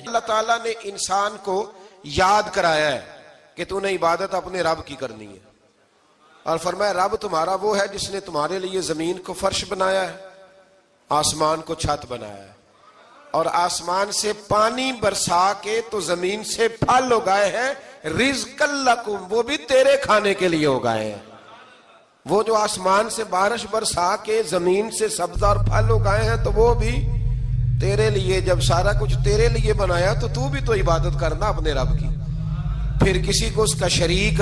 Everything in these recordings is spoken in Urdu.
اللہ تعالیٰ نے انسان کو یاد کرایا ہے کہ تو نے عبادت اپنے رب کی کرنی ہے، اور فرمایا رب تمہارا وہ ہے جس نے تمہارے لیے زمین کو فرش بنایا ہے، آسمان کو چھت بنایا ہے، اور آسمان سے پانی برسا کے تو زمین سے پھل اگائے ہیں، رزق لکم، وہ بھی تیرے کھانے کے لیے اگائے ہیں۔ وہ جو آسمان سے بارش برسا کے زمین سے سبز اور پھل اگائے ہیں تو وہ بھی تیرے لیے۔ جب سارا کچھ تیرے لیے بنایا تو بھی تو عبادت کرنا اپنے رب کی، پھر کسی کو اس کا شریک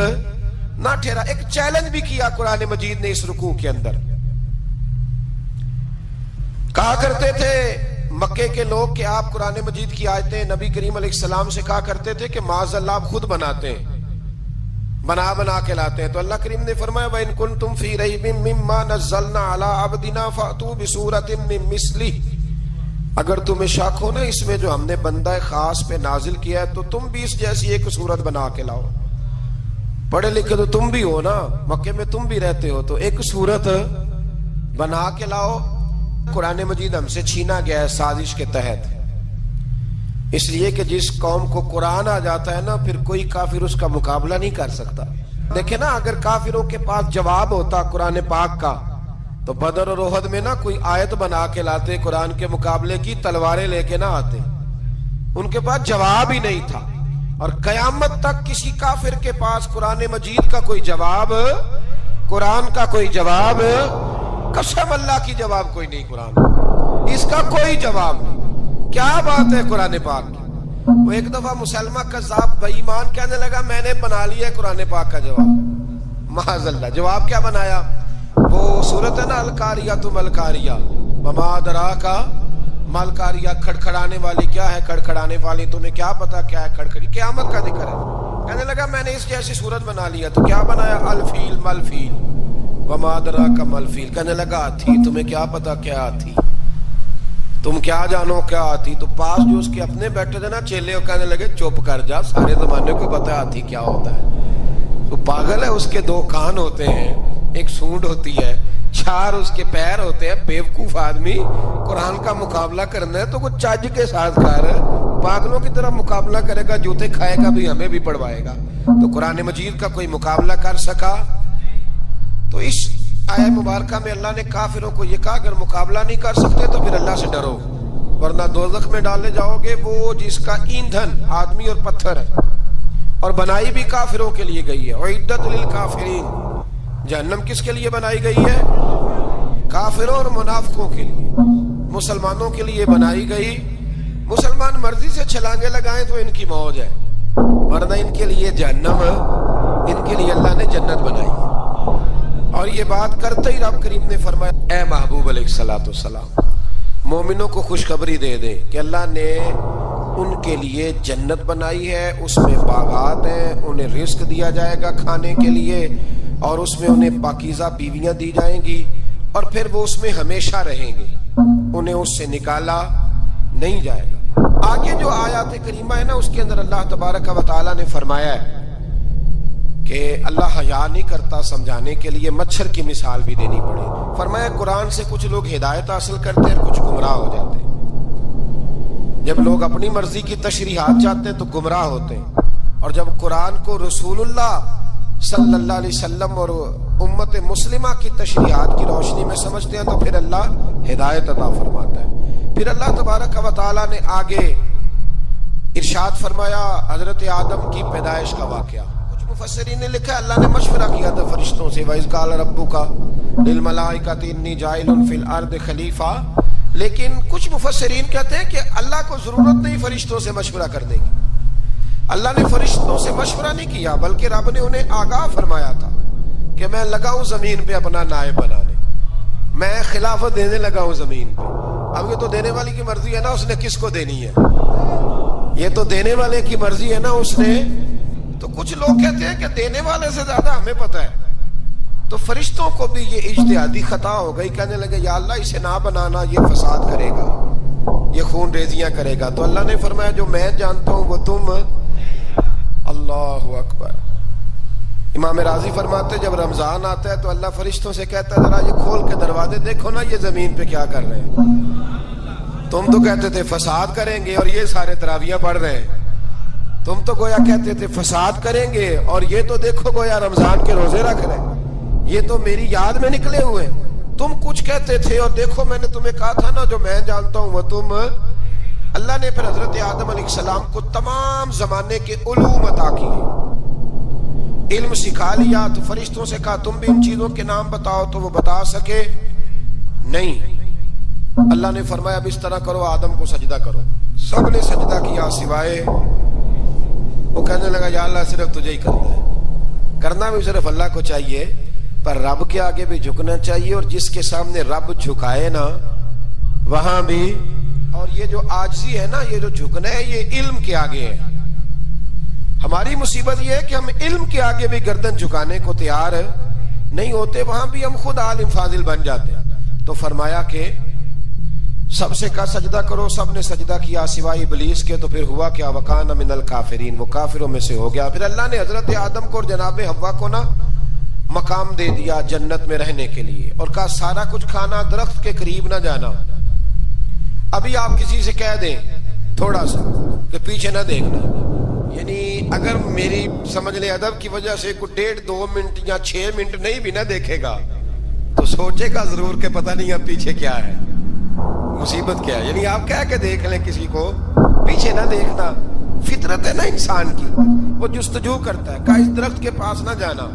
نہ ٹھہرا۔ ایک چیلنج بھی کیا قرآن مجید نے اس رکوع کے اندر، کہا کرتے تھے مکے کے لوگ کہ آپ قرآن مجید کی آیتیں نبی کریم علیہ السلام سے کہا کرتے تھے کہ معاذ اللہ آپ خود بناتے ہیں، بنا کے لاتے ہیں۔ تو اللہ کریم نے فرمایا وَإِن كُنتُمْ فِي رَيْبٍ مِّمَّا نَزَّلْنَا عَلَىٰ عَبْدِنَا فَأْتُوا بِسُورَةٍ مِّن مِّثْلِهِ، اگر تمہیں شک ہو نا اس میں جو ہم نے بندہ خاص پہ نازل کیا ہے تو تم بھی اس جیسی ایک صورت بنا کے لاؤ۔ پڑھے لکھے تو تم بھی ہو نا، مکے میں تم بھی رہتے ہو، تو ایک صورت بنا کے لاؤ۔ قرآن مجید ہم سے چھینا گیا ہے سازش کے تحت، اس لیے کہ جس قوم کو قرآن آ جاتا ہے نا پھر کوئی کافر اس کا مقابلہ نہیں کر سکتا۔ دیکھیں نا اگر کافروں کے پاس جواب ہوتا قرآن پاک کا تو بدر اور احد میں نا کوئی آیت بنا کے لاتے، قرآن کے مقابلے کی تلواریں لے کے نہ آتے، ان کے پاس جواب ہی نہیں تھا۔ اور قیامت تک کسی کافر کے پاس قرآن مجید کا کوئی جواب، قرآن کا کوئی جواب، قسم اللہ کی جواب کوئی نہیں، قرآن اس کا کوئی جواب نہیں۔ کیا بات ہے قرآن پاک کی۔ وہ ایک دفعہ مسلمہ کذاب بے ایمان کہنے لگا میں نے بنا لیا ہے قرآن پاک کا جواب، معاذ اللہ۔ جواب کیا بنایا؟ وہ صورت ہے نا القاریہ ملقاریہ وما ادراک ملقاریہ، کھڑکھڑانے والی کیا ہے، کھڑکھڑانے والی تمہیں کیا پتا کیا ہے کھڑکھڑی، قیامت کا ذکر ہے۔ کہنے لگا میں نے اس جیسی صورت بنا لیا، تو کیا بنایا؟ الفیل ملفیل وما ادراک ملفیل۔ کہنے لگا ہاتھی، تمہیں کیا پتا کیا ہاتھی، تم کیا جانو کیا ہاتھی۔ تو پاس جو اس کے اپنے بیٹھے تھے نا چیلے، وہ کہنے لگے چپ کر جا، سارے زمانے کو پتا ہے ہاتھی کیا ہوتا ہے۔ تو پاگل ہے، اس کے دو کان ہوتے ہیں، ایک سونڈ ہوتی ہے، چار اس کے پیر ہوتے ہیں۔ بیوقوف آدمی قرآن کا مقابلہ کرنا ہے تو وہ چج کے ساتھ کر، پاگلوں کی طرح مقابلہ کرے گا، جوتے کھائے گا بھی ہمیں بھی پڑھوائے گا۔ تو قرآن مجید کا کوئی مقابلہ کر سکا؟ تو اس آیہ مبارکہ میں اللہ نے کافروں کو یہ کہا اگر مقابلہ نہیں کر سکتے تو پھر اللہ سے ڈرو، ورنہ دوزخ میں ڈالے جاؤ گے، وہ جس کا ایندھن آدمی اور پتھر ہے، اور بنائی بھی کافروں کے لیے گئی ہے۔ اعدت للکافرین، جہنم کس کے لیے بنائی گئی ہے؟ کافروں اور منافقوں کے لیے، مسلمانوں کے لیے بنائی گئی۔ مسلمان مرضی سے چھلانگے لگائیں تو ان کی موج ہے، ورنہ ان کے لیے جہنم، ان کے لیے اللہ نے جنت بنائی ہے۔ اور یہ بات کرتے ہی رب کریم نے فرمایا اے محبوب علیہ الصلوۃ والسلام مومنوں کو خوشخبری دے دے کہ اللہ نے ان کے لیے جنت بنائی ہے، اس میں باغات ہیں، انہیں رزق دیا جائے گا کھانے کے لیے، اور اس میں انہیں پاکیزہ بیویاں دی جائیں گی، اور پھر وہ اس میں ہمیشہ رہیں گے، انہیں اس سے نکالا نہیں جائے گا۔ آگے جو آیات کریمہ ہے نا اس کے اندر اللہ تبارک و تعالیٰ نے فرمایا ہے کہ اللہ حیا نہیں کرتا سمجھانے کے لیے، مچھر کی مثال بھی دینی پڑے۔ فرمایا قرآن سے کچھ لوگ ہدایت حاصل کرتے ہیں اور کچھ گمراہ ہو جاتے ہیں۔ جب لوگ اپنی مرضی کی تشریحات چاہتے ہیں تو گمراہ ہوتے ہیں، اور جب قرآن کو رسول اللہ صلی اللہ علیہ وسلم اور امت مسلمہ کی تشریحات کی روشنی میں سمجھتے ہیں تو پھر اللہ ہدایت عطا فرماتا ہے۔ پھر اللہ تبارک و تعالیٰ نے آگے ارشاد فرمایا حضرت آدم کی پیدائش کا واقعہ۔ مفسرین نے لکھا اللہ نے مشورہ کیا تھا فرشتوں سے، وَإِذْ قَالَ رَبُّكَ لِلْمَلَائِكَةِ إِنِّي جَاعِلٌ فِي الْأَرْضِ خَلِيفَةً، لیکن کچھ مفسرین کہتے ہیں کہ اللہ کو ضرورت نہیں فرشتوں سے مشورہ کرنے کی، اللہ نے فرشتوں سے مشورہ نہیں کیا، بلکہ رب نے انہیں آگاہ فرمایا تھا کہ میں لگا ہوں زمین پہ اپنا نائب بنانے، میں خلافت دینے لگا ہوں زمین پہ۔ اب یہ تو دینے والی کی مرضی ہے نا اس نے کس کو دینی ہے، یہ تو دینے والے کی مرضی ہے نا اس نے۔ تو کچھ لوگ کہتے ہیں کہ دینے والے سے زیادہ ہمیں پتہ ہے، تو فرشتوں کو بھی یہ اجتہادی خطا ہو گئی، کہنے لگے یا اللہ اسے نہ بنانا، یہ فساد کرے گا، یہ خون ریزیاں کرے گا۔ تو اللہ نے فرمایا جو میں جانتا ہوں وہ تم، اللہ اکبر، امام راضی فرماتے جب رمضان آتا ہے تو اللہ فرشتوں سے کہتا ہے ذرا یہ کھول کے دروازے دیکھو نا یہ زمین پہ کیا کر رہے ہیں. تم تو کہتے تھے فساد کریں گے اور یہ سارے تراویحاں پڑھ رہے ہیں. تم تو گویا کہتے تھے فساد کریں گے اور یہ تو دیکھو گویا رمضان کے روزے رکھ رہے ہیں. یہ تو میری یاد میں نکلے ہوئے ہیں. تم کچھ کہتے تھے اور دیکھو میں نے تمہیں کہا تھا نا جو میں جانتا ہوں وہ تم. اللہ نے پھر حضرت آدم علیہ السلام کو تمام زمانے کے علوم عطا کیے, علم سکھا لیا. تو فرشتوں سے کہا تم بھی ان چیزوں کے نام بتاؤ, تو وہ بتا سکے نہیں. اللہ نے فرمایا اب اس طرح کرو آدم کو سجدہ کرو. سب نے سجدہ کیا سوائے وہ. کہنے لگا یا اللہ صرف تجھے ہی کرنا ہے. کرنا بھی صرف اللہ کو چاہیے پر رب کے آگے بھی جھکنا چاہیے, اور جس کے سامنے رب جھکائے نا وہاں بھی. اور یہ جو عاجزی ہے نا, یہ جو جھکنا ہے یہ علم کے آگے ہے. ہماری مصیبت یہ ہے کہ ہم علم کے آگے بھی گردن جھکانے کو تیار نہیں ہوتے, وہاں بھی ہم خود عالم فاضل بن جاتے. تو فرمایا کہ سب سے کہا سجدہ کرو. سب نے سجدہ کیا سوائے ابلیس کے. تو پھر ہوا کیا وکان من الکافرین, وہ کافروں میں سے ہو گیا. پھر اللہ نے حضرت آدم کو اور جناب حوا کو نا مقام دے دیا جنت میں رہنے کے لیے, اور کہا سارا کچھ کھانا, درخت کے قریب نہ جانا. ابھی آپ کسی سے کہہ دیں تھوڑا سا کہ پیچھے نہ دیکھنا, یعنی اگر میری سمجھ لیں ادب کی وجہ سے کوئی 1.5-2 منٹ یا 6 منٹ نہیں بھی نہ دیکھے گا تو سوچے گا ضرور کہ پتہ نہیں اب پیچھے کیا ہے, مصیبت کیا ہے. یعنی آپ کہہ کے دیکھ لیں کسی کو پیچھے نہ دیکھنا. فطرت ہے نا انسان کی, وہ جستجو کرتا ہے کہ اس درخت کے پاس نہ جانا.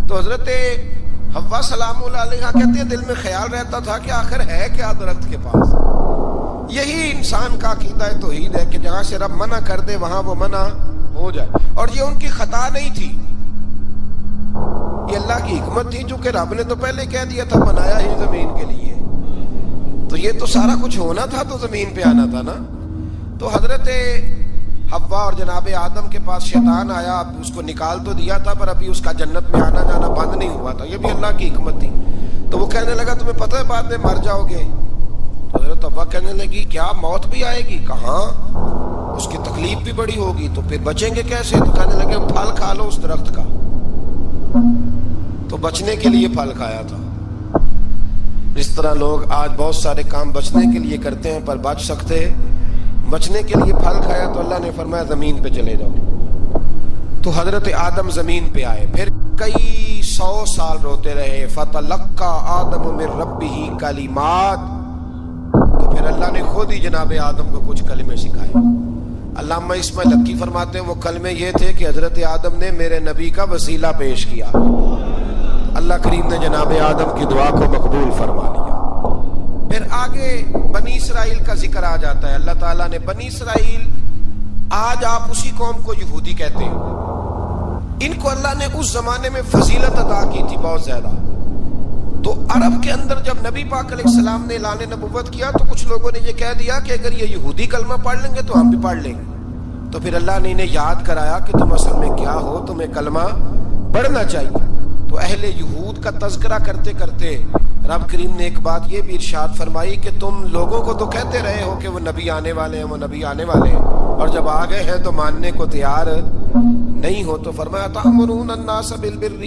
تو حضرت حوا سلام اللہ علیہ کہتے ہیں دل میں خیال رہتا تھا کہ آخر ہے کیا درخت کے پاس. یہی انسان کا عقیدہ توحید ہے کہ جہاں سے رب منع کر دے وہاں وہ منع ہو جائے. اور یہ ان کی خطا نہیں تھی, یہ اللہ کی حکمت تھی, چونکہ رب نے تو پہلے کہہ دیا تھا بنایا ہی زمین کے لیے, تو یہ تو سارا کچھ ہونا تھا تو زمین پہ آنا تھا نا. تو حضرت حوا اور جناب آدم کے پاس شیطان آیا, اس کو نکال تو دیا تھا پر ابھی اس کا جنت میں آنا جانا بند نہیں ہوا تھا. یہ بھی اللہ کی حکمت تھی. تو وہ کہنے لگا تمہیں پتہ ہے بعد میں مر جاؤ گے. حضرت حوا کہنے لگی کیا موت بھی آئے گی؟ کہاں, اس کی تکلیف بھی بڑی ہوگی, تو پھر بچیں گے کیسے؟ تو کہنے لگے پھل کھا لو اس درخت کا. تو بچنے کے لیے پھل کھایا تھا. اس طرح لوگ آج بہت سارے کام بچنے کے لیے کرتے ہیں پر بچ سکتے, بچنے کے لیے پھل کھایا. تو اللہ نے فرمایا زمین پہ چلے جاؤ. تو حضرت آدم زمین پہ آئے, پھر کئی 100 سال روتے رہے. فتلقى آدم من ربه کلمات, تو پھر اللہ نے خود ہی جناب آدم کو کچھ کلمے سکھائے. علامہ اسماعیل حقی فرماتے ہیں وہ کلمے یہ تھے کہ حضرت آدم نے میرے نبی کا وسیلہ پیش کیا. اللہ کریم نے جناب آدم کی دعا کو مقبول فرما لیا. پھر آگے بنی اسرائیل کا ذکر آ جاتا ہے. اللہ تعالیٰ نے بنی اسرائیل, آج آپ اسی قوم کو یہودی کہتے ہیں, ان کو اللہ نے اس زمانے میں فضیلت عطا کی تھی بہت زیادہ. تو عرب کے اندر جب نبی پاک علیہ السلام نے اعلان نبوت کیا تو کچھ لوگوں نے یہ کہہ دیا کہ اگر یہ یہودی کلمہ پڑھ لیں گے تو ہم بھی پڑھ لیں گے. تو پھر اللہ نے انہیں یاد کرایا کہ تم اصل میں کیا ہو, تمہیں کلمہ پڑھنا چاہیے. تو اہل یہود کا تذکرہ کرتے کرتے رب کریم نے ایک بات یہ بھی ارشاد فرمائی کہ تم لوگوں کو تو کہتے رہے ہو کہ وہ نبی آنے والے ہیں, وہ نبی آنے والے ہیں, اور جب آ گئے ہیں تو ماننے کو تیار نہیں ہو. تو فرمایا تأمرون الناس بالبر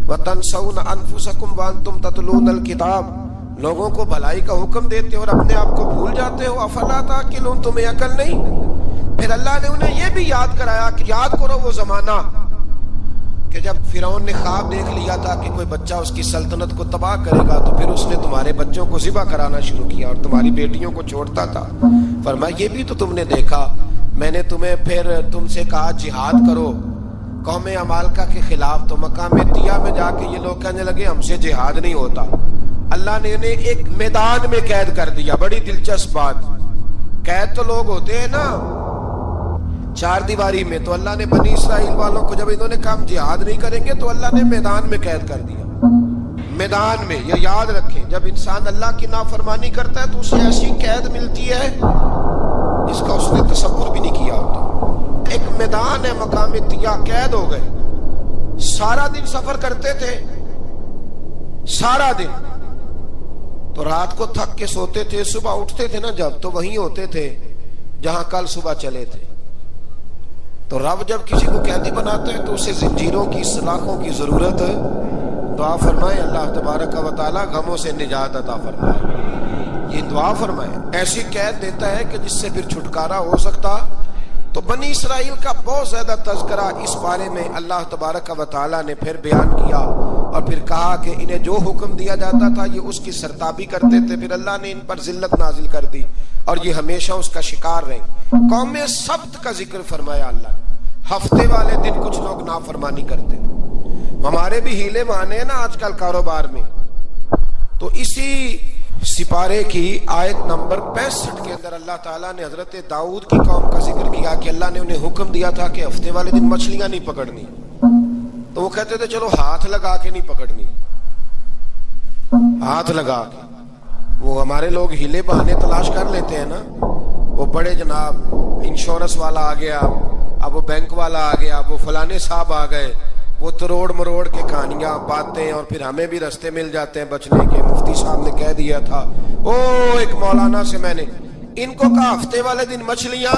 وتنسون انفسکم وانتم تتلون الکتاب, لوگوں کو بھلائی کا حکم دیتے ہو اور اپنے آپ کو بھول جاتے ہو. افلا تعقلون, تمہیں عقل نہیں؟ پھر اللہ نے انہیں یہ بھی یاد کرایا کہ یاد کرو وہ زمانہ کہ جب فرعون نے خواب دیکھ لیا تھا کہ کوئی بچہ اس کی سلطنت کو تباہ کرے گا, تو پھر اس نے تمہارے بچوں کو ذبح کرانا شروع کیا اور تمہاری بیٹیوں کو چھوڑتا تھا. فرمایا یہ بھی تو تم نے دیکھا, میں نے تمہیں پھر تم سے کہا جہاد کرو قوم عمالقہ کے خلاف, تو مقام طیہ میں جا کے یہ لوگ کہنے لگے ہم سے جہاد نہیں ہوتا. اللہ نے انہیں ایک میدان میں قید کر دیا. بڑی دلچسپ بات, قید تو لوگ ہوتے ہیں نا چار دیواری میں, تو اللہ نے بنی اسرائیل والوں کو جب انہوں نے کہا ہم جہاد نہیں کریں گے تو اللہ نے میدان میں قید کر دیا. میدان میں, یہ یاد رکھیں, جب انسان اللہ کی نافرمانی کرتا ہے تو اسے ایسی قید ملتی ہے جس کا اس نے تصور بھی نہیں کیا ہوتا. ایک میدان ہے مقام طیہ, قید ہو گئے. سارا دن سفر کرتے تھے, سارا دن, تو رات کو تھک کے سوتے تھے, صبح اٹھتے تھے نا جب, تو وہیں ہوتے تھے جہاں کل صبح چلے تھے. تو رب جب کسی کو قیدی بناتا ہے تو اسے زنجیروں کی سلاخوں کی ضرورت ہے. دعا فرمائے اللہ تبارک و تعالی غموں سے نجات عطا فرمائے. یہ دعا فرمائے. ایسی قید دیتا ہے کہ جس سے پھر چھٹکارا ہو سکتا. تو بنی اسرائیل کا بہت زیادہ تذکرہ اس بارے میں اللہ تبارک و تعالی نے پھر بیان کیا اور پھر کہا کہ انہیں جو حکم دیا جاتا تھا یہ اس کی سرتابی کرتے تھے. پھر اللہ نے ان پر ذلت نازل کر دی اور یہ ہمیشہ اس کا شکار رہے. قوم سبت کا ذکر فرمایا اللہ نے. ہفتے والے دن کچھ لوگ نافرمانی کرتے تھے. ہمارے بھی ہیلے بہانے ہیں نا آج کل کاروبار میں. تو اسی سپارے کی آیت نمبر 65 کے اندر اللہ تعالیٰ نے حضرت داؤد کی قوم کا ذکر کیا کہ اللہ نے انہیں حکم دیا تھا کہ ہفتے والے دن مچھلیاں نہیں پکڑنی. تو وہ کہتے تھے چلو ہاتھ لگا کے نہیں پکڑنی, ہاتھ لگا کے. وہ ہمارے لوگ ہیلے بہانے تلاش کر لیتے ہیں نا. وہ بڑے جناب انشورنس والا آ گیا, اب وہ بینک والا آ گیا, وہ فلانے صاحب آ گئے, وہ تروڑ مروڑ کے کہانیاں باتیں, اور پھر ہمیں بھی رستے مل جاتے ہیں بچنے کے. مفتی صاحب نے کہہ دیا تھا ایک مولانا سے میں نے ان کو کہا ہفتے والے دن مچھلیاں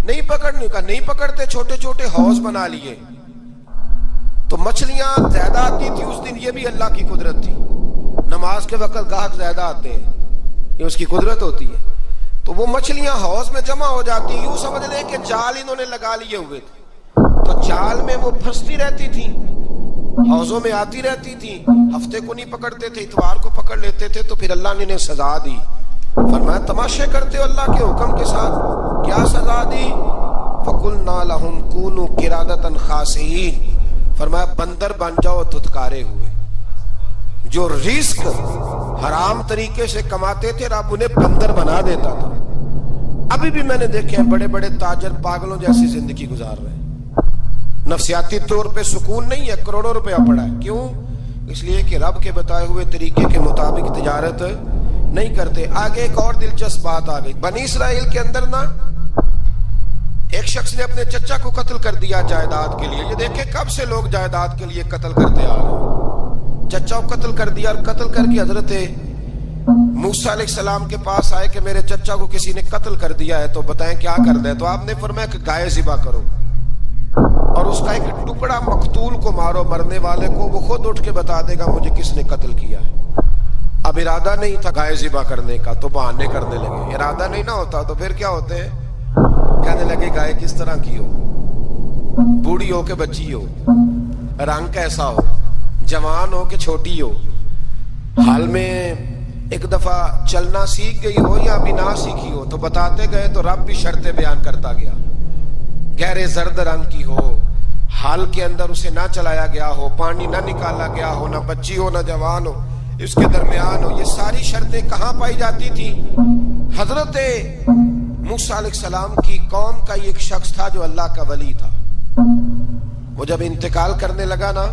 نہیں پکڑنی. کہا نہیں پکڑتے, چھوٹے چھوٹے حوض بنا لیے. تو مچھلیاں زیادہ آتی تھی اس دن, یہ بھی اللہ کی قدرت تھی. نماز کے وقت گاہک زیادہ آتے ہیں, یہ اس کی قدرت ہوتی ہے. تو وہ مچھلیاں حوض میں جمع ہو جاتی. یوں سمجھ لیں کہ جال انہوں نے لگا لیے ہوئے تھے, تو جال میں وہ پھنستی رہتی تھی, حوضوں میں آتی رہتی تھی. ہفتے کو نہیں پکڑتے تھے, اتوار کو پکڑ لیتے تھے. تو پھر اللہ نے انہیں سزا دی. فرمایا تماشے کرتے ہو اللہ کے حکم کے ساتھ. کیا سزا دی؟ فَقُلْنَا لَهُمْ كُونُوا قِرَادَةً خَاسِئِينَ. فرمایا بندر بن جاؤ دھتکارے ہوئے. جو رزق حرام طریقے سے کماتے تھے رب انہیں بندر بنا دیتا تھا. ابھی بھی میں نے دیکھے ہیں بڑے بڑے تاجر پاگلوں جیسی زندگی گزار رہے ہیں. نفسیاتی طور پہ سکون نہیں ہے, کروڑوں روپیہ پڑا ہے. کیوں؟ اس لیے کہ رب کے بتائے ہوئے طریقے کے مطابق تجارت نہیں کرتے. آگے ایک اور دلچسپ بات آ گئی. بنی اسرائیل کے اندر نا ایک شخص نے اپنے چچا کو قتل کر دیا جائیداد کے لیے. یہ دیکھیں کب سے لوگ جائیداد کے لیے قتل کرتے آ رہے ہیں. چچا کو قتل کر دیا, اور قتل کر کے حضرت موسیٰ علیہ السلام کے پاس آئے کہ میرے چچا کو کسی نے قتل کر دیا ہے, تو بتائیں کیا کرنا ہے. تو آپ نے فرمایا کہ گائے ذبح کرو اور اس کا ایک ٹکڑا مقتول کو مارو, مرنے والے کو. وہ خود اٹھ کے بتا دے گا مجھے کس نے قتل کیا ہے. اب ارادہ نہیں تھا گائے ذبح کرنے کا, تو بہانے کرنے لگے. ارادہ نہیں نہ ہوتا تو پھر کیا ہوتے ہیں, کہنے لگے گائے کس طرح کی ہو, بوڑھی ہو کہ بچی ہو, رنگ کیسا ہو, جوان ہو کہ چھوٹی ہو, حال میں ایک دفعہ چلنا سیکھ گئی ہو یا ابھی نہ سیکھی ہو. تو بتاتے گئے تو رب بھی شرطیں بیان کرتا گیا. گہرے زرد رنگ کی ہو, حال کے اندر اسے نہ چلایا گیا ہو, پانی نہ نکالا گیا ہو, نہ بچی ہو نہ جوان ہو, اس کے درمیان ہو. یہ ساری شرطیں کہاں پائی جاتی تھی؟ حضرت موسیٰ علیہ السلام کی قوم کا ایک شخص تھا جو اللہ کا ولی تھا. وہ جب انتقال کرنے لگا نا,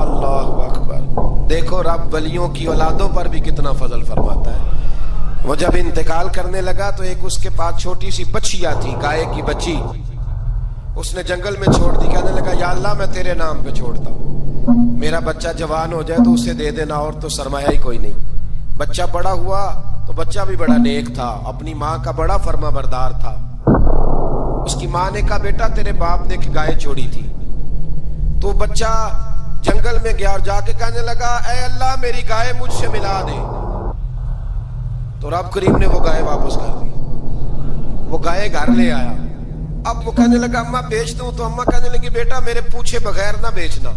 اللہ اکبر, دیکھو رب ولیوں کی اولادوں پر بھی کتنا فضل فرماتا ہے. وہ جب انتقال کرنے لگا تو ایک اس کے پاس چھوٹی سی بچیا تھی, گائے کی بچی. اس نے جنگل میں چھوڑ دی. کہنے لگا یا اللہ میں تیرے نام پہ چھوڑتا ہوں, میرا بچہ جوان ہو جائے تو اسے دے دینا, اور تو سرمایہ ہی کوئی نہیں. بچہ بڑا ہوا تو بچہ بھی بڑا نیک تھا, اپنی ماں کا بڑا فرما بردار تھا. اس کی ماں نے کہا بیٹا تیرے باپ نے ایک گائے چھوڑی تھی. تو بچہ جنگل میں گیا اور جا کے کہنے لگا اے اللہ میری گائے مجھ سے ملا دے. تو رب کریم نے وہ گائے واپس کر دی. وہ گائے گھر لے آیا. اب وہ کہنے لگا اماں بیچ دوں, تو اماں کہنے لگی بیٹا میرے پوچھے بغیر نہ بیچنا.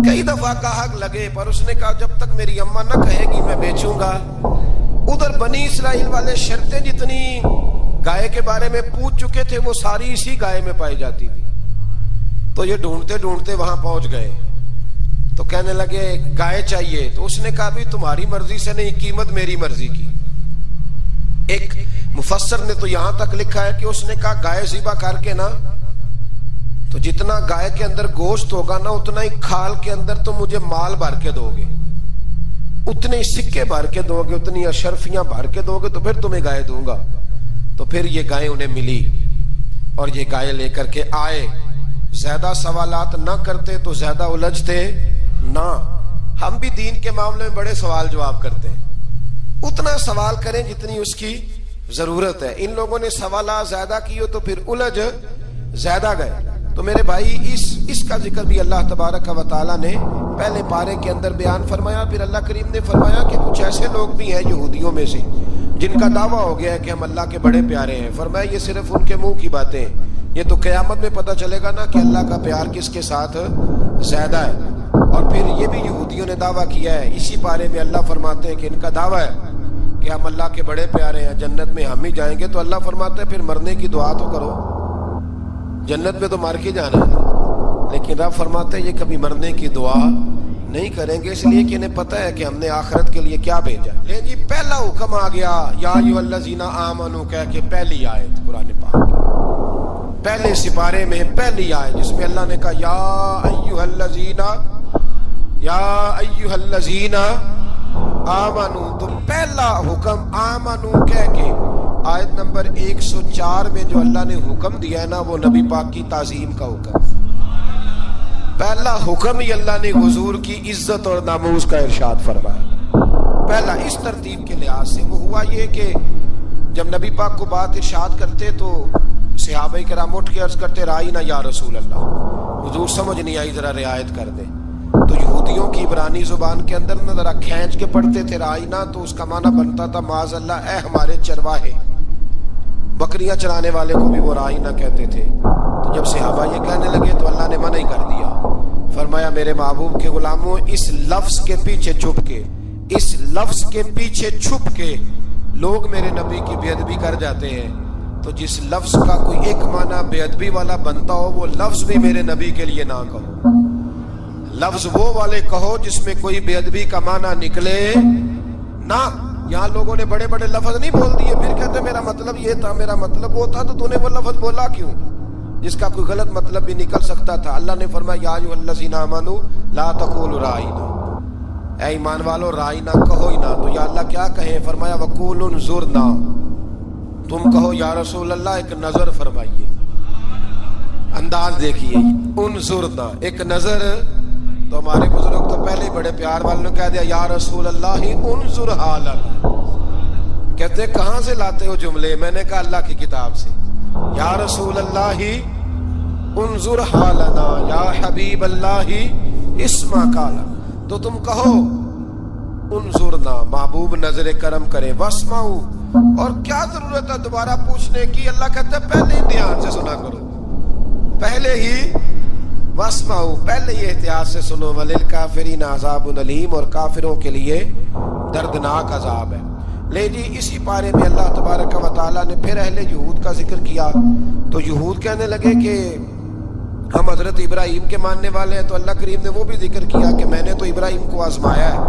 کئی دفعہ گاہک لگے پر اس نے کہا جب تک میری اماں نہ کہے گی میں بیچوں گا. ادھر بنی اسرائیل والے شرطیں جتنی گائے کے بارے میں پوچھ چکے تھے وہ ساری اسی گائے میں پائی جاتی تھی. تو یہ ڈھونڈتے ڈھونڈتے وہاں پہنچ گئے. تو کہنے لگے گائے چاہیے. تو اس نے کہا بھی تمہاری مرضی سے نہیں, قیمت میری مرضی کی. ایک مفسر نے تو یہاں تک لکھا ہے کہ اس نے کہا گائے ذبح کر کے نا, تو جتنا گائے کے اندر گوشت ہوگا نا اتنا ہی کھال کے اندر تو مجھے مال بھر کے دو گے, اتنے ہی سکے بھر کے دو گے, اتنی اشرفیاں بھر کے دو گے, تو پھر تمہیں گائے دوں گا. تو پھر یہ گائے انہیں ملی اور یہ گائے لے کر کے آئے. زیادہ سوالات نہ کرتے تو زیادہ الجھتے نہ. ہم بھی دین کے معاملے میں بڑے سوال جواب کرتے ہیں, اتنا سوال کریں جتنی اس کی ضرورت ہے. ان لوگوں نے سوالات زیادہ کیے تو پھر الجھ زیادہ گئے. تو میرے بھائی اس کا ذکر بھی اللہ تبارک و تعالیٰ نے پہلے پارے کے اندر بیان فرمایا. پھر اللہ کریم نے فرمایا کہ کچھ ایسے لوگ بھی ہیں یہودیوں میں سے جن کا دعویٰ ہو گیا ہے کہ ہم اللہ کے بڑے پیارے ہیں. فرمایا یہ صرف ان کے منہ کی باتیں ہیں, یہ تو قیامت میں پتہ چلے گا نا کہ اللہ کا پیار کس کے ساتھ زیادہ ہے. اور پھر یہ بھی یہودیوں نے دعویٰ کیا ہے, اسی پارے میں اللہ فرماتے ہیں کہ ان کا دعویٰ ہے کہ ہم اللہ کے بڑے پیارے ہیں, جنت میں ہم ہی جائیں گے. تو اللہ فرماتا ہے پھر مرنے کی دعا تو کرو, جنت میں تو مار کے جانا ہے. لیکن رب فرماتے ہیں یہ کبھی مرنے کی دعا نہیں کریں گے, اس لیے کہ انہیں پتہ ہے کہ ہم نے آخرت کے لیے کیا بھیجا. لے جی پہلا حکم آ گیا یا ایھا الذین آمنوا کہہ کے, پہلی آیت قرآن پاک پہلے سپارے میں پہلی آیت جس میں اللہ نے کہا یا ایھا الذین آمنوا. تو پہلا حکم آمنوا کہہ کے آیت نمبر 104 میں جو اللہ نے حکم دیا ہے نا, وہ نبی پاک کی تعظیم کا حکم. پہلا حکم ہی اللہ نے حضور کی عزت اور ناموس کا ارشاد فرمایا. پہلا اس ترتیب کے لحاظ سے وہ ہوا یہ کہ جب نبی پاک کو بات ارشاد کرتے تو صحابہ کرام اٹھ کے عرض کرتے رائینا یا رسول اللہ, حضور سمجھ نہیں آئی ذرا رعایت کر دیں. تو یہودیوں کی عبرانی زبان کے اندر نہ ذرا کھینچ کے پڑھتے تھے رائینا, تو اس کا معنی بنتا تھا معاذ اللہ اے ہمارے چرواہے. بکریاں چرانے والے کو بھی وہ رائینا کہتے تھے. تو جب صحابہ یہ کہنے لگے تو اللہ نے منع ہی کر دیا. فرمایا میرے محبوب کے غلاموں, اس لفظ کے پیچھے چھپ کے, اس لفظ کے پیچھے چھپ کے لوگ میرے نبی کی بے ادبی کر جاتے ہیں. تو جس لفظ کا کوئی ایک معنی بے ادبی والا بنتا ہو وہ لفظ بھی میرے نبی کے لیے نہ کہو. لفظ وہ والے کہو جس میں کوئی بے ادبی کا معنی نکلے نہ. یہاں لوگوں نے بڑے بڑے لفظ نہیں بول دیے, پھر کہتے میرا مطلب یہ تھا, میرا مطلب وہ تھا. تو نے وہ لفظ بولا کیوں جس کا کوئی غلط مطلب بھی نکل سکتا تھا. اللہ نے فرمایا یا ایھا الذین آمنوا لا تقولوا رائینا, اے ایمان والو رائینا کہو ہی نہ. تو یا اللہ کیا کہیں؟ فرمایا وقولوا انظرنا, تم کہو یا رسول اللہ ایک نظر فرمائیے. انداز دیکھیے, انظرنا ایک نظر. تو ہمارے بزرگ تو پہلے بڑے پیار والوں نے کہہ دیا یا رسول اللہ انظر حالنا. کہتے کہاں سے لاتے ہو جملے؟ میں نے کہا اللہ کی کتاب سے. یا رسول اللہ انظر حالنا یا حبیب اللہ اسمع قالا. تو تم کہو انظرنا, محبوب نظر کرم کرے, واسمعوا, اور کیا ضرورت ہے دوبارہ پوچھنے کی؟ اللہ کہتا ہے پہلے ہی دھیان سے سنا کرو, پہلے ہی واسمعوا, پہلے ہی احتیاط سے سنو. وللکافرین عذاب علیم, اور کافروں کے لیے دردناک عذاب ہے. لے جی اسی پارے میں اللہ تبارک و تعالیٰ نے پھر اہل یہود کا ذکر کیا. تو یہود کہنے لگے کہ ہم حضرت ابراہیم کے ماننے والے ہیں. تو اللہ کریم نے وہ بھی ذکر کیا کہ میں نے تو ابراہیم کو آزمایا ہے.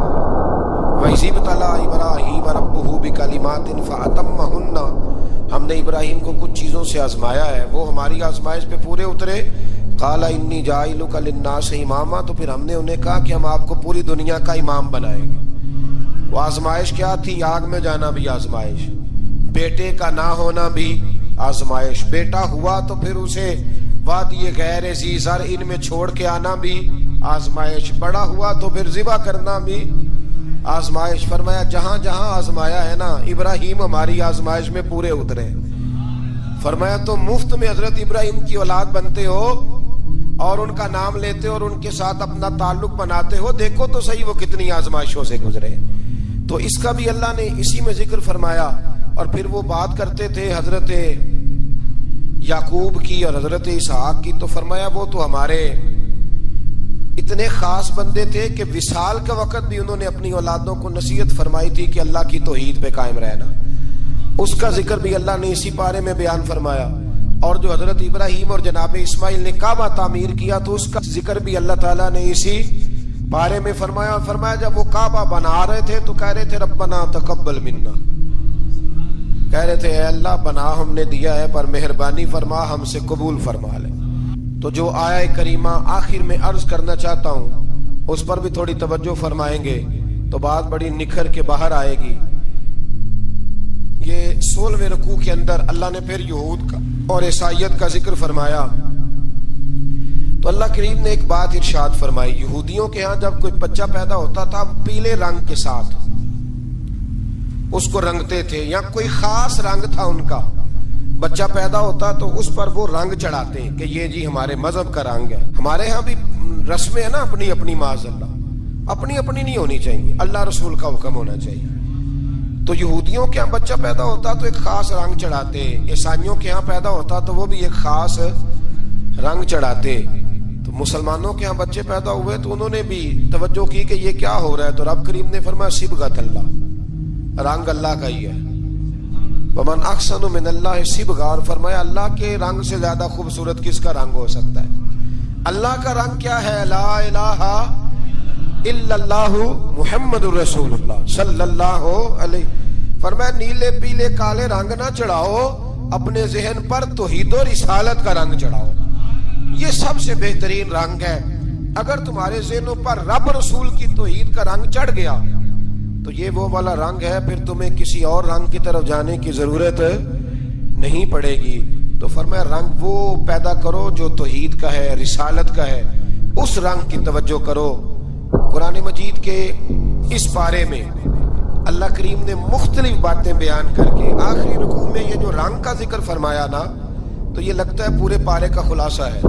وَإِذِ ابْتَلَىٰ إِبْرَاهِيمَ رَبُّهُ بِكَلِمَاتٍ فَأَتَمَّهُنَّ, ہم نے ابراہیم کو کچھ چیزوں سے آزمایا ہے, وہ ہماری آزمائش پہ پورے اترے. قَالَ إِنِّي جَاعِلُكَ لِلنَّاسِ إِمَامًا, تو پھر ہم نے انہیں کہا کہ ہم آپ کو پوری دنیا کا امام بنائیں گے. وہ آزمائش کیا تھی؟ آگ میں جانا بھی آزمائش, بیٹے کا نہ ہونا بھی آزمائش, بیٹا ہوا تو پھر اسے وادی غیر ذی زرع ان میں چھوڑ کے آنا بھی آزمائش, بڑا ہوا تو پھر ذبح کرنا بھی آزمائش. فرمایا جہاں جہاں آزمایا ہے نا, ابراہیم ہماری آزمائش میں پورے اترے. فرمایا تو مفت میں حضرت ابراہیم کی اولاد بنتے ہو اور ان کا نام لیتے ہو اور ان کے ساتھ اپنا تعلق بناتے ہو, دیکھو تو صحیح وہ کتنی آزمائشوں سے گزرے. تو اس کا بھی اللہ نے اسی میں ذکر فرمایا. اور پھر وہ بات کرتے تھے حضرت یعقوب کی اور حضرت اسحاق کی. تو فرمایا وہ تو ہمارے اتنے خاص بندے تھے کہ وصال کے وقت بھی انہوں نے اپنی اولادوں کو نصیحت فرمائی تھی کہ اللہ کی توحید پہ قائم رہنا. اس کا ذکر بھی اللہ نے اسی پارے میں بیان فرمایا. اور جو حضرت ابراہیم اور جناب اسماعیل نے کعبہ تعمیر کیا تو اس کا ذکر بھی اللہ تعالیٰ نے اسی بارے میں فرمایا. فرمایا جب وہ کعبہ بنا رہے تھے تو کہہ رہے تھے ربنا تقبل منا, کہہ رہے تھے اے اللہ بنا ہم نے دیا ہے پر مہربانی فرما ہم سے قبول فرما لے. تو جو آیہ کریمہ آخر میں عرض کرنا چاہتا ہوں اس پر بھی تھوڑی توجہ فرمائیں گے تو بات بڑی نکھر کے باہر آئے گی. یہ 16ویں رکوع کے اندر اللہ نے پھر یہود کا اور عیسائیت کا ذکر فرمایا. تو اللہ کریم نے ایک بات ارشاد فرمائی. یہودیوں کے ہاں جب کوئی بچہ پیدا ہوتا تھا پیلے رنگ کے ساتھ اس کو رنگتے تھے, یا کوئی خاص رنگ تھا ان کا. بچہ پیدا ہوتا تو اس پر وہ رنگ چڑھاتے کہ یہ جی ہمارے مذہب کا رنگ ہے. ہمارے ہاں بھی رسمیں ہیں نا اپنی اپنی، معاذ اللہ اپنی اپنی نہیں ہونی چاہیے، اللہ رسول کا حکم ہونا چاہیے. تو یہودیوں کے ہاں بچہ پیدا ہوتا تو ایک خاص رنگ چڑھاتے، عیسائیوں کے ہاں پیدا ہوتا تو وہ بھی ایک خاص رنگ چڑھاتے. تو مسلمانوں کے ہاں بچے پیدا ہوئے تو انہوں نے بھی توجہ کی کہ یہ کیا ہو رہا ہے. تو رب کریم نے فرمایا صبغۃ اللہ، رنگ اللہ کا ہی ہے. ومن احسن من اللہ صبغہ، اور فرمایا اللہ کے رنگ سے زیادہ خوبصورت کس کا رنگ ہو سکتا ہے. اللہ کا رنگ کیا ہے؟ لا الہ الا اللہ محمد الرسول اللہ صلی اللہ علیہ. فرمایا نیلے پیلے کالے رنگ نہ چڑھاؤ، اپنے ذہن پر توحید و رسالت کا رنگ چڑھاؤ. یہ سب سے بہترین رنگ ہے. اگر تمہارے ذہنوں پر رب رسول کی توحید کا رنگ چڑھ گیا تو یہ وہ والا رنگ ہے، پھر تمہیں کسی اور رنگ کی طرف جانے کی ضرورت نہیں پڑے گی. تو فرمایا رنگ وہ پیدا کرو جو توحید کا ہے، رسالت کا ہے، اس رنگ کی توجہ کرو. قرآن مجید کے اس پارے میں اللہ کریم نے مختلف باتیں بیان کر کے آخری رکوع میں یہ جو رنگ کا ذکر فرمایا نا، تو یہ لگتا ہے پورے پارے کا خلاصہ ہے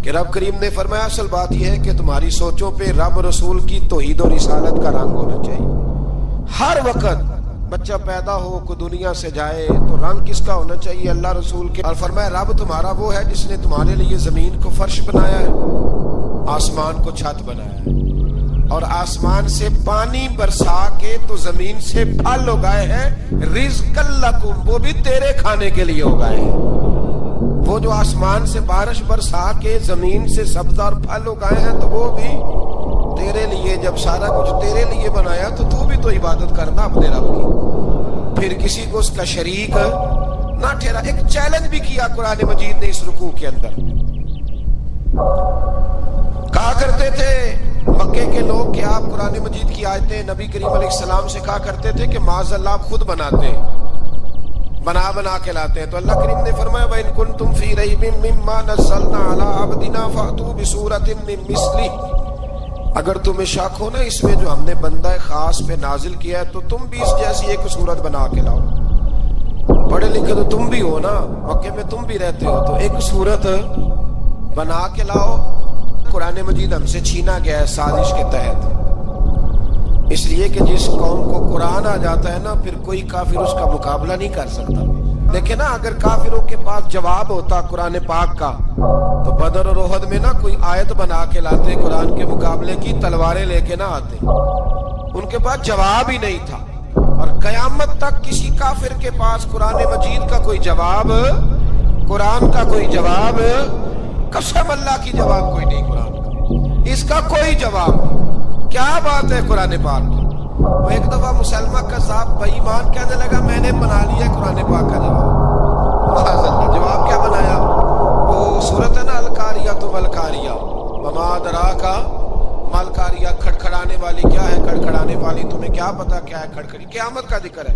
کہ رب کریم نے فرمایا اصل بات یہ ہے کہ تمہاری سوچوں پہ رب رسول کی توحید و رسالت کا رنگ ہونا چاہیے. ہر وقت بچہ پیدا ہو کو دنیا سے جائے تو رنگ کس کا ہونا چاہیے؟ اللہ رسول کے. اور فرمایا رب تمہارا وہ ہے جس نے تمہارے لیے زمین کو فرش بنایا ہے، آسمان کو چھت بنایا ہے، اور آسمان سے پانی برسا کے تو زمین سے پھل اگائے ہیں. رزقا لکم، وہ بھی تیرے کھانے کے لیے اگائے ہیں. وہ جو آسمان سے بارش برسا کے زمین سے سبز اور پھل اگائے ہیں تو وہ بھی تیرے لیے. جب سارا کچھ تیرے لیے بنایا تو بھی تو عبادت کرنا اپنے رب کی، پھر کسی کو اس کا شریک نہ ٹھہرا. ایک چیلنج بھی کیا قرآن مجید نے اس رکوع کے اندر. کہا کرتے تھے مکے کے لوگ کہ آپ قرآن مجید کی آیتیں نبی کریم علیہ السلام سے کہا کرتے تھے کہ معاذ اللہ آپ خود بناتے ہیں، بنا کے لاتے ہیں. تو اللہ کریم نے فرمایا وَإِن كُنتُمْ فِي رَيْبٍ مِّمَّا نَزَّلْنَا عَلَىٰ عَبْدِنَا فَأْتُوا بِسُورَةٍ مِّن مِّثْلِهِ، اگر تمہیں شک ہو نا اس میں جو ہم نے بندہ خاص پہ نازل کیا ہے تو تم بھی اس جیسی ایک صورت بنا کے لاؤ. پڑھے لکھے تو تم بھی ہو نا، مکے میں تم بھی رہتے ہو، تو ایک صورت بنا کے لاؤ. قرآن مجید ہم سے چھینا گیا ہے سازش کے تحت، اس لیے کہ جس قوم کو قرآن آ جاتا ہے نا پھر کوئی کافر اس کا مقابلہ نہیں کر سکتا. دیکھیں نا اگر کافروں کے پاس جواب ہوتا قرآن پاک کا تو بدر اور احد میں نا کوئی آیت بنا کے لاتے قرآن کے مقابلے کی، تلواریں لے کے نہ آتے. ان کے پاس جواب ہی نہیں تھا. اور قیامت تک کسی کافر کے پاس قرآن مجید کا کوئی جواب، قرآن کا کوئی جواب، قسم اللہ کی جواب کوئی نہیں قرآن کا، اس کا کوئی جواب نہیں. کیا بات ہے قرآن پاک کی. وہ ایک دفعہ مسلمہ قذاب بے ایمان کہنے لگا میں نے بنا لیا قرآن پاک کا جواب. معاذ اللہ، جواب کیا بنایا؟ وہ سورت ہے نا القاریۃ مالقاریہ، وما ادراک مالقاریہ، کھڑکھڑانے والی. کیا ہے کھڑکھڑانے والی؟ تمہیں کیا پتا کیا ہے کھڑکھڑی؟ قیامت کا ذکر ہے.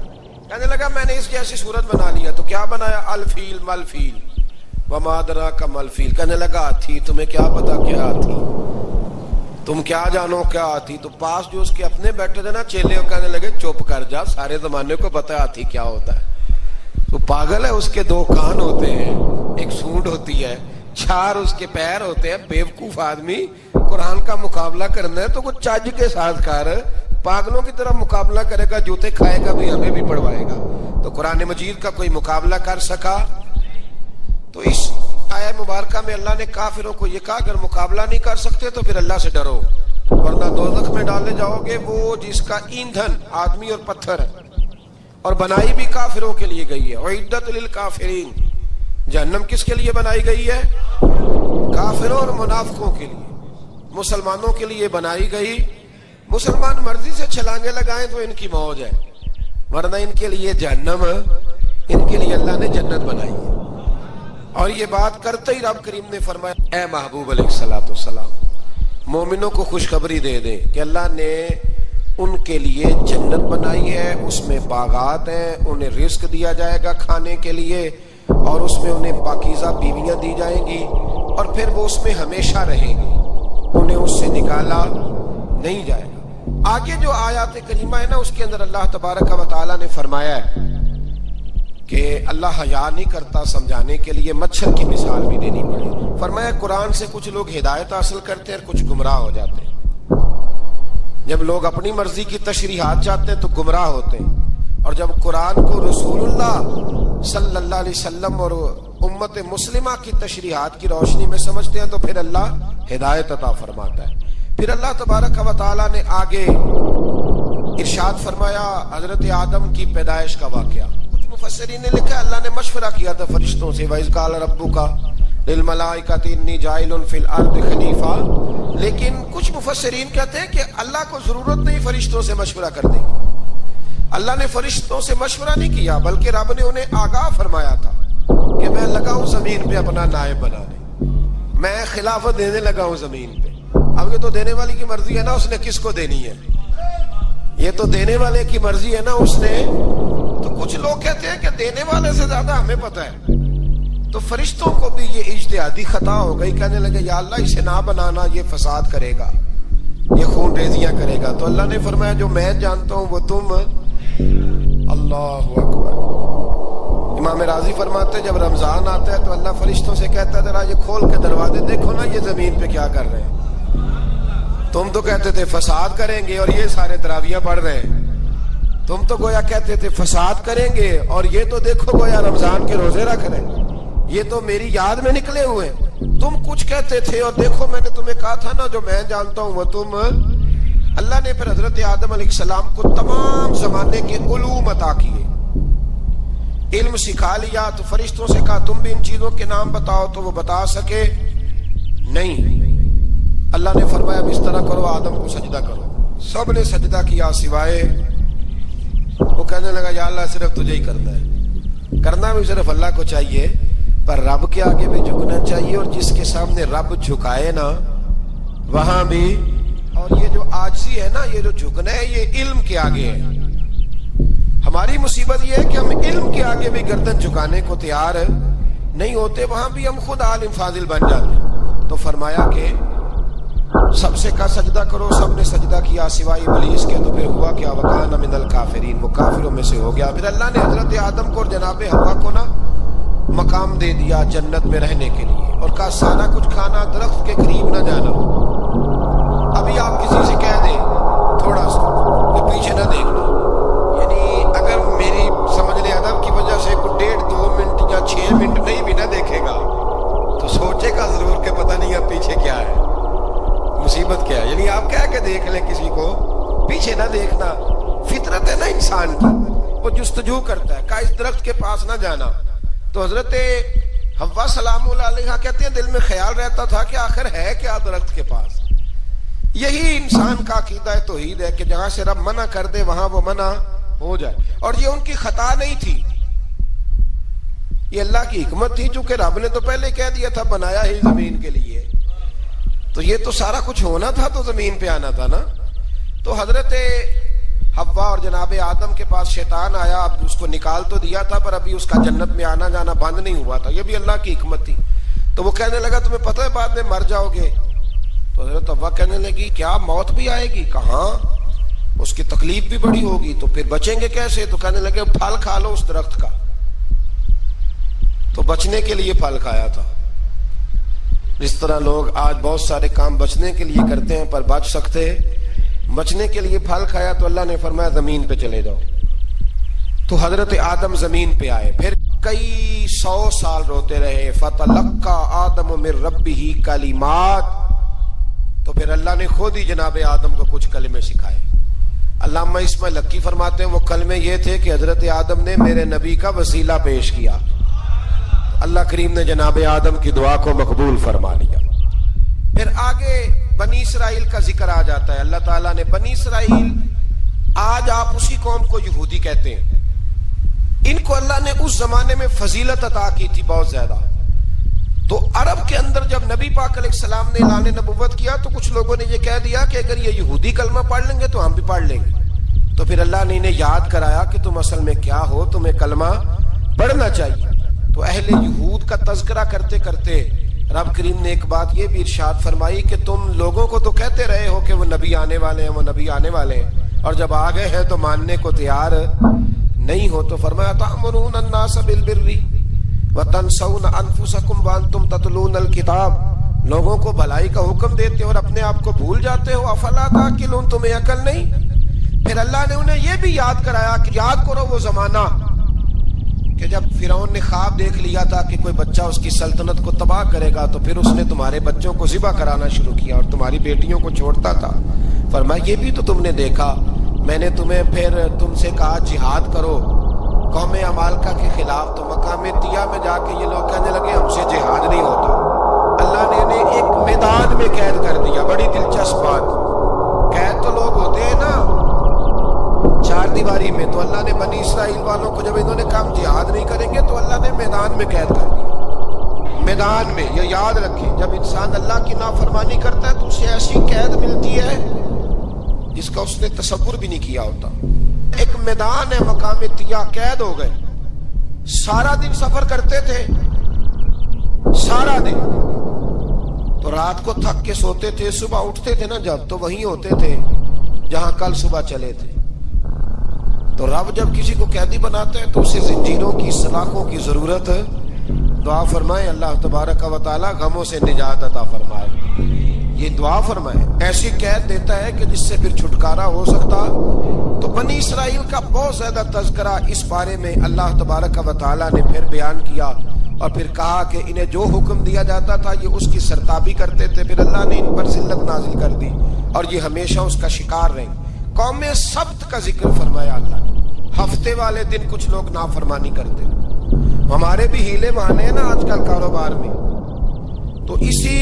کہنے لگا میں نے اس جیسی صورت بنا لیا. تو کیا بنایا؟ الفیل ملفیل، وما ادراک ملفیل. کہنے لگا ہاتھی، تمہیں کیا پتا کیا ہاتھی، تم کیا جانو کیا ہاتھی. تو پاس جو اس کے اپنے بیٹھے تھے نا چیلے، کہنے لگے چپ کر جا، سارے زمانے کو پتا ہے ہاتھی کیا ہوتا ہے. تو پاگل ہے، اس کے دو کان ہوتے ہیں، ایک سونڈ ہوتی ہے، چار اس کے پیر ہوتے ہیں. بیوقوف آدمی قرآن کا مقابلہ کرنا ہے تو کچھ چج کے ساتھ کر. پاگلوں کی طرح مقابلہ کرے گا، جوتے کھائے گا بھی، ہمیں بھی پڑھوائے گا. تو قرآن مجید کا کوئی مقابلہ کر سکا؟ تو اس آیہ مبارکہ میں اللہ نے کافروں کو یہ کہا اگر مقابلہ نہیں کر سکتے تو پھر اللہ سے ڈرو، ورنہ دوزخ میں ڈالے جاؤ گے. وہ جس کا ایندھن آدمی اور پتھر ہے، اور بنائی بھی کافروں کے لیے گئی ہے. اعدت للکافرین، جہنم کس کے لیے بنائی گئی ہے؟ کافروں اور منافقوں کے لیے. مسلمانوں کے لیے بنائی گئی. مسلمان مرضی سے چھلانگے لگائیں تو ان کی موج ہے، ورنہ ان کے لیے جہنم، ان کے لیے اللہ نے جنت بنائی ہے. اور یہ بات کرتے ہی رب کریم نے فرمایا اے محبوب علیہ الصلوۃ والسلام، مومنوں کو خوشخبری دے دیں کہ اللہ نے ان کے لیے جنت بنائی ہے، اس میں باغات ہیں، انہیں رزق دیا جائے گا کھانے کے لیے، اور اس میں انہیں پاکیزہ بیویاں دی جائیں گی، اور پھر وہ اس میں ہمیشہ رہیں گے، انہیں اس سے نکالا نہیں جائے گا. آگے جو آیات کریمہ ہے نا اس کے اندر اللہ تبارک و تعالیٰ نے فرمایا ہے کہ اللہ حیا نہیں کرتا سمجھانے کے لیے مچھر کی مثال بھی دینی پڑے. فرمایا قرآن سے کچھ لوگ ہدایت حاصل کرتے ہیں اور کچھ گمراہ ہو جاتے ہیں. جب لوگ اپنی مرضی کی تشریحات چاہتے ہیں تو گمراہ ہوتے ہیں، اور جب قرآن کو رسول اللہ صلی اللہ علیہ وسلم اور امت مسلمہ کی تشریحات کی روشنی میں سمجھتے ہیں تو پھر اللہ ہدایت عطا فرماتا ہے. پھر اللہ تبارک و تعالیٰ نے آگے ارشاد فرمایا حضرت آدم کی پیدائش کا واقعہ. کچھ مفسرین نے لکھا اللہ نے مشورہ کیا تھا فرشتوں سے، وَإِذْ قَالَ رَبُّكَ لِلْمَلَائِكَةِ إِنِّي جَاعِلٌ فِي الْأَرْضِ خَلِيفَةً. لیکن کچھ مفسرین کہتے ہیں کہ اللہ کو ضرورت نہیں فرشتوں سے مشورہ کرنے کی. اللہ نے فرشتوں سے مشورہ نہیں کیا، بلکہ رب نے انہیں آگاہ فرمایا تھا کہ میں لگا ہوں زمین پہ اپنا نائب بنانے، میں خلافت دینے لگا ہوں زمین پہ. اب یہ تو دینے والی کی مرضی ہے نا اس نے کس کو دینی ہے، یہ تو دینے والے کی مرضی ہے نا اس نے. تو کچھ لوگ کہتے ہیں کہ دینے والے سے زیادہ ہمیں پتہ ہے. تو فرشتوں کو بھی یہ اجتہادی خطا ہو گئی، کہنے لگے یا اللہ اسے نہ بنانا، یہ فساد کرے گا، یہ خون ریزیاں کرے گا. تو اللہ نے فرمایا جو میں جانتا ہوں وہ تم. اللہ اکبر. امام راضی فرماتے جب رمضان آتا ہے تو اللہ فرشتوں سے کہتا ہے ذرا یہ کھول کے دروازے دیکھو نا یہ زمین پہ کیا کر رہے ہیں. تم تو کہتے تھے فساد کریں گے اور یہ سارے تراویح پڑھ رہے ہیں. تم تو گویا کہتے تھے فساد کریں گے اور یہ تو دیکھو گویا رمضان کے روزے رکھ رہے ہیں. یہ تو میری یاد میں نکلے ہوئے. تم کچھ کہتے تھے اور دیکھو میں نے تمہیں کہا تھا نا جو میں جانتا ہوں وہ تم. اللہ نے پھر حضرت آدم علیہ السلام کو تمام زمانے کے علوم عطا کیے، علم سکھا لیا. تو فرشتوں سے کہا تم بھی ان چیزوں کے نام بتاؤ، تو وہ بتا سکے نہیں. اللہ نے فرمایا اب اس طرح کرو آدم کو سجدہ کرو. سب نے سجدہ کیا سوائے وہ. کہنے لگا یا اللہ صرف تجھے ہی کرنا ہے. کرنا بھی صرف اللہ کو چاہیے، پر رب کے آگے بھی جھکنا چاہیے، اور جس کے سامنے رب جھکائے نا وہاں بھی. اور یہ جو عاجزی ہے نا، یہ جو جھکنا ہے یہ علم کے آگے ہے. ہماری مصیبت یہ ہے کہ ہم علم کے آگے بھی گردن جھکانے کو تیار نہیں ہوتے، وہاں بھی ہم خود عالم فاضل بن جاتے ہیں. تو فرمایا کہ سب سے کہا سجدہ کرو. سب نے سجدہ کیا سوائے ابلیس کے. تو پھر ہوا کیا وکان من الکافرین، وہ کافروں میں سے ہو گیا. پھر اللہ نے حضرت آدم کو اور جناب حوا کو نا مقام دے دیا جنت میں رہنے کے لیے، اور کہا سارا کچھ کھانا، درخت کے قریب نہ جانا. ابھی آپ کسی سے کہہ دیں تھوڑا سا کہ پیچھے نہ دیکھنا، یعنی اگر میری سمجھ لیں ادب کی وجہ سے کوئی 1.5-2 منٹ یا 6 منٹ نہیں بھی نہ دیکھے گا تو سوچے گا ضرور کہ پتہ نہیں اب پیچھے کیا ہے، مصیبت کیا ہے. یعنی آپ کہہ کے دیکھ لیں کسی کو، پیچھے نہ دیکھنا. فطرت ہے نا انسان کی، وہ جستجو کرتا ہے کہ اس درخت کے پاس نہ جانا. تو حضرت حوا سلام اللہ علیہ کہتے ہیں دل میں خیال رہتا تھا کہ آخر ہے کیا درخت کے پاس. یہی انسان کا عقیدہ توحید ہے کہ جہاں سے رب منع کر دے وہاں وہ منع ہو جائے. اور یہ ان کی خطا نہیں تھی، یہ اللہ کی حکمت تھی، چونکہ رب نے تو پہلے کہہ دیا تھا بنایا ہی زمین کے لیے، تو یہ تو سارا کچھ ہونا تھا تو زمین پہ آنا تھا نا. تو حضرت حوا اور جناب آدم کے پاس شیطان آیا. اب اس کو نکال تو دیا تھا پر ابھی اس کا جنت میں آنا جانا بند نہیں ہوا تھا، یہ بھی اللہ کی حکمت تھی. تو وہ کہنے لگا تمہیں پتہ ہے بعد میں مر جاؤ گے. تو حضرت حوا کہنے لگی کیا موت بھی آئے گی؟ کہاں، اس کی تکلیف بھی بڑی ہوگی، تو پھر بچیں گے کیسے؟ تو کہنے لگے پھل کھا لو اس درخت کا. تو بچنے کے لیے پھل کھایا تھا. اس طرح لوگ آج بہت سارے کام بچنے کے لیے کرتے ہیں پر بچ سکتے. بچنے کے لیے پھل کھایا تو اللہ نے فرمایا زمین پہ چلے جاؤ. تو حضرت آدم زمین پہ آئے. پھر کئی 100 سال روتے رہے. فتلقى آدم من ربہ کلمات. تو پھر اللہ نے خود ہی جناب آدم کو کچھ کلمے سکھائے. علامہ اسماعیل حقی فرماتے ہیں وہ کلمے یہ تھے کہ حضرت آدم نے میرے نبی کا وسیلہ پیش کیا، اللہ کریم نے جناب آدم کی دعا کو مقبول فرما لیا. پھر آگے بنی اسرائیل کا ذکر آ جاتا ہے. اللہ تعالیٰ نے بنی اسرائیل، آج آپ اسی قوم کو یہودی کہتے ہیں، ان کو اللہ نے اس زمانے میں فضیلت عطا کی تھی بہت زیادہ. تو عرب کے اندر جب نبی پاک علیہ السلام نے اعلان نبوت کیا تو کچھ لوگوں نے یہ کہہ دیا کہ اگر یہ یہودی کلمہ پڑھ لیں گے تو ہم بھی پڑھ لیں گے. تو پھر اللہ نے انہیں یاد کرایا کہ تم اصل میں کیا ہو، تمہیں کلمہ پڑھنا چاہیے. تو اہل یہود کا تذکرہ کرتے کرتے رب کریم نے ایک بات یہ بھی ارشاد فرمائی کہ تم لوگوں کو تو کہتے رہے ہو کہ وہ نبی آنے والے ہیں، وہ نبی آنے والے ہیں، اور جب آ گئے ہیں تو ماننے کو تیار نہیں ہو تو فرمایا تأمرون الناس بالبر وتنسون انفسکم وانتم تتلون الکتاب، لوگوں کو بھلائی کا حکم دیتے ہو اور اپنے آپ کو بھول جاتے ہو، افلا تعقلون، تمہیں عقل نہیں؟ پھر اللہ نے انہیں یہ بھی یاد کرایا کہ یاد کرو وہ زمانہ کہ جب فرعون نے خواب دیکھ لیا تھا کہ کوئی بچہ اس کی سلطنت کو تباہ کرے گا، تو پھر اس نے تمہارے بچوں کو ذبح کرانا شروع کیا اور تمہاری بیٹیوں کو چھوڑتا تھا۔ فرمایا یہ بھی تو تم نے دیکھا، میں نے تمہیں پھر تم سے کہا جہاد کرو قوم عمالقہ کے خلاف، تو مقام طیہ میں جا کے یہ لوگ کہنے لگے ہم سے جہاد نہیں ہوتا۔ اللہ نے انہیں ایک میدان میں قید کر دیا۔ بڑی دلچسپ بات، قید تو لوگ ہوتے ہیں نا چار دیواری میں، تو اللہ نے بنی اسرائیل والوں کو جب انہوں نے کہا جہاد نہیں کریں گے تو اللہ نے میدان میں قید کر دیا۔ میدان میں، یہ یاد رکھیں، جب انسان اللہ کی نافرمانی کرتا ہے تو اسے ایسی قید ملتی ہے جس کا اس نے تصور بھی نہیں کیا ہوتا۔ ایک میدان ہے مقام طیہ، قید ہو گئے، سارا دن سفر کرتے تھے، سارا دن، تو رات کو تھک کے سوتے تھے، صبح اٹھتے تھے نا جب، تو وہیں ہوتے تھے جہاں کل صبح چلے تھے۔ تو رب جب کسی کو قیدی بناتا ہے تو اسے زنجیروں کی، سلاخوں کی ضرورت، دعا فرمائے اللہ تبارک و تعالی غموں سے نجات عطا فرمائے، یہ دعا فرمائے۔ ایسی قید دیتا ہے کہ جس سے پھر چھٹکارا ہو سکتا۔ تو بنی اسرائیل کا بہت زیادہ تذکرہ اس بارے میں اللہ تبارک و تعالی نے پھر بیان کیا، اور پھر کہا کہ انہیں جو حکم دیا جاتا تھا یہ اس کی سرتابی کرتے تھے، پھر اللہ نے ان پر ذلت نازل کر دی اور یہ ہمیشہ اس کا شکار رہے۔ قوم سبت کا ذکر فرمایا اللہ نے، ہفتے والے دن کچھ لوگ نافرمانی کرتے، ہمارے بھی ہیلے بہانے ہیں نا آج کل کاروبار میں۔ تو اسی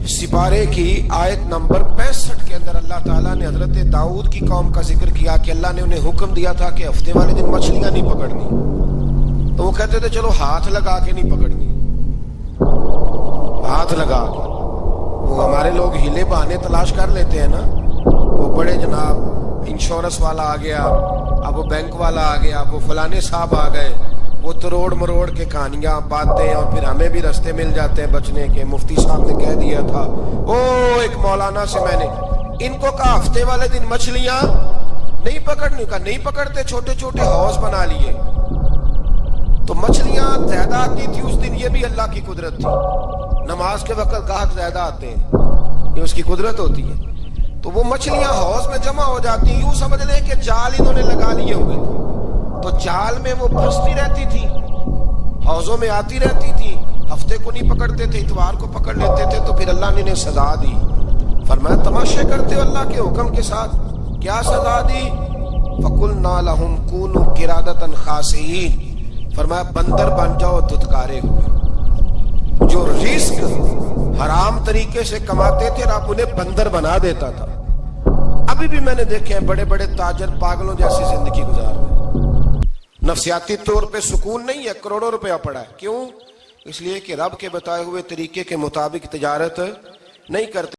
سپارے کی آیت نمبر 65 کے اندر اللہ تعالیٰ نے حضرت داؤد کی قوم کا ذکر کیا کہ اللہ نے انہیں حکم دیا تھا کہ ہفتے والے دن مچھلیاں نہیں پکڑنی، تو وہ کہتے تھے چلو ہاتھ لگا کے نہیں پکڑنی، ہاتھ لگا کے۔ وہ ہمارے لوگ ہیلے بہانے تلاش کر لیتے ہیں نا، وہ بڑے جناب انشورنس والا آ گیا، اب وہ بینک والا آ گیا، وہ فلانے صاحب آ گئے، وہ تروڑ مروڑ کے کہانیاں باتیں، اور پھر ہمیں بھی رستے مل جاتے ہیں بچنے کے۔ مفتی صاحب نے کہہ دیا تھا، ایک مولانا سے میں نے ان کو کہا ہفتے والے دن مچھلیاں نہیں پکڑنی، کہا نہیں پکڑتے، چھوٹے چھوٹے حوض بنا لیے۔ تو مچھلیاں زیادہ آتی تھی اس دن، یہ بھی اللہ کی قدرت تھی، نماز کے وقت گاہک زیادہ آتے ہیں، یہ اس کی قدرت ہوتی ہے۔ تو وہ مچھلیاں حوض میں جمع ہو جاتی، یوں سمجھ لیں کہ جال انہوں نے لگا لیے ہوئے تھے، تو جال میں وہ پھنستی رہتی تھی، حوضوں میں آتی رہتی تھی، ہفتے کو نہیں پکڑتے تھے، اتوار کو پکڑ لیتے تھے، تو پھر اللہ نے انہیں سزا دی۔ فرمایا تماشے کرتے ہو اللہ کے حکم کے ساتھ، کیا سزا دی؟ فَقُلْنَا لَهُمْ كُونُوا قِرَادَةً خَاسِئِينَ، فرمایا بندر بن جاؤ دھتکارے ہوئے۔ جو رزق حرام طریقے سے کماتے تھے رب انہیں بندر بنا دیتا تھا۔ ابھی بھی میں نے دیکھے ہیں بڑے بڑے تاجر پاگلوں جیسی زندگی گزار رہے، نفسیاتی طور پہ سکون نہیں ہے، کروڑوں روپیہ پڑا ہے، کیوں؟ اس لیے کہ رب کے بتائے ہوئے طریقے کے مطابق تجارت نہیں کرتے۔